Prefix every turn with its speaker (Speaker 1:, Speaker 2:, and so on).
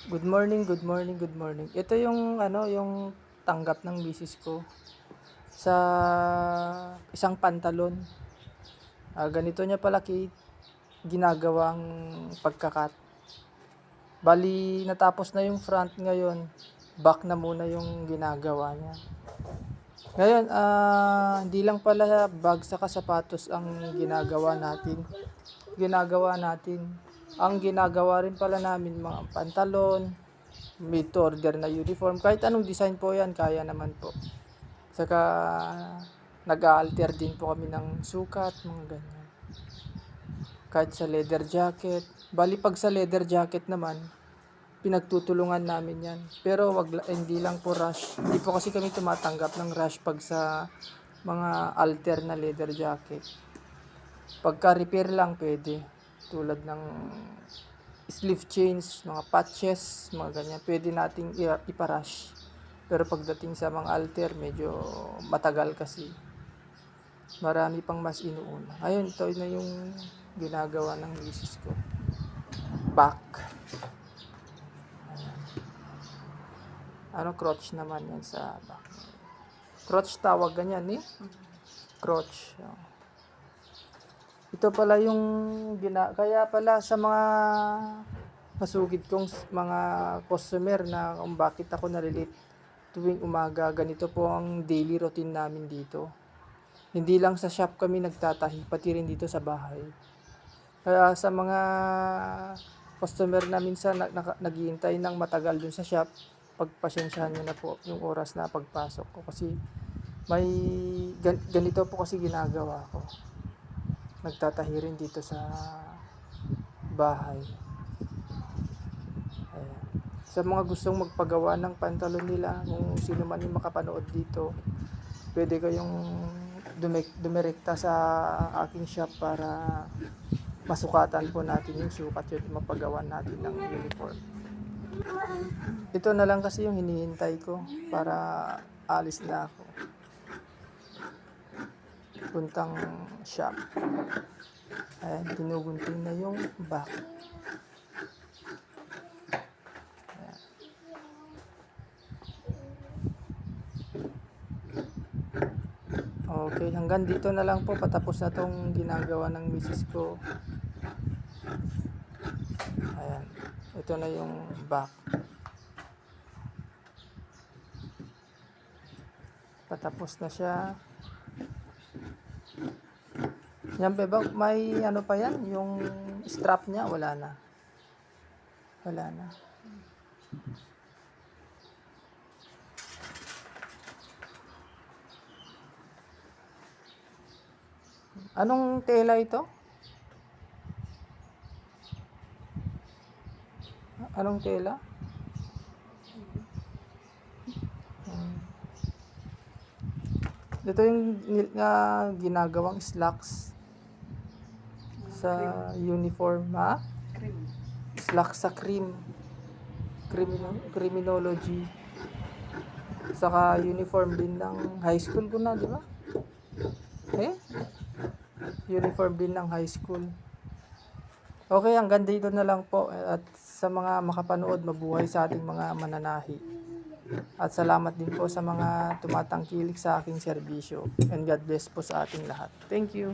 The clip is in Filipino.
Speaker 1: Good morning, good morning, good morning. Ito yung ano, yung tanggap ng misis ko sa isang pantalon. Ganito niya pala ginagawang pagkakat. Bali, natapos na yung front ngayon. Back na muna yung ginagawa niya. Ngayon, hindi lang pala bag saka sapatos ang ginagawa natin. Ang ginagawa rin pala namin mga pantalon, made to order na uniform. Kahit anong design po yan, kaya naman po. Saka nag-a-alter din po kami ng sukat, mga ganyan. Kahit sa leather jacket. Bali pag sa leather jacket naman, pinagtutulungan namin yan. Pero hindi lang po rush. Hindi po kasi kami tumatanggap ng rush pag sa mga alter na leather jacket. Pagka repair lang pwede. Tulad ng sleeve change, mga patches, mga ganyan. Pwede nating iparush. Pero pagdating sa mga alter, medyo matagal kasi. Marami pang mas inuuna. Ayun, ito na yung ginagawa ng misis ko. Back. Crotch naman yan sa back. Crotch tawag ganyan eh. Crotch. Ito pala yung kaya pala sa mga masugid kong mga customer na kung bakit ako nalilate tuwing umaga, ganito po ang daily routine namin dito. Hindi lang sa shop kami nagtatahi, pati rin dito sa bahay. Kaya sa mga customer na minsan naghihintay ng matagal dun sa shop, pagpasensyahan nyo na po yung oras na pagpasok ko kasi may ganito po kasi ginagawa ko. Nagtatahi rin dito sa bahay. Ayan. Sa mga gustong magpagawa ng pantalon nila, kung sino man yung makapanood dito, pwede kayong dumirekta sa aking shop para masukatan po natin yung sukat yun, mapagawa natin ng uniform. Ito na lang kasi yung hinihintay ko para alis na ako puntang shop. Ayan, ginugunting na yung back. Ayan. Okay, hanggang dito na lang po, patapos na tong ginagawa ng misis ko. Ayan, ito na yung back. Patapos na siya. Yan ba, may ano pa yan, yung strap niya, wala na. Anong tela ito? Anong tela? Ito yung ginagawang slacks sa uniform, ha? Slacks sa criminology. Saka uniform din ng high school ko na, di ba? Uniform din ng high school. Okay, hanggang dito na lang po. At sa mga makapanood, mabuhay sa ating mga mananahi. At salamat din po sa mga tumatangkilik sa aking serbisyo. And God bless po sa ating lahat. Thank you.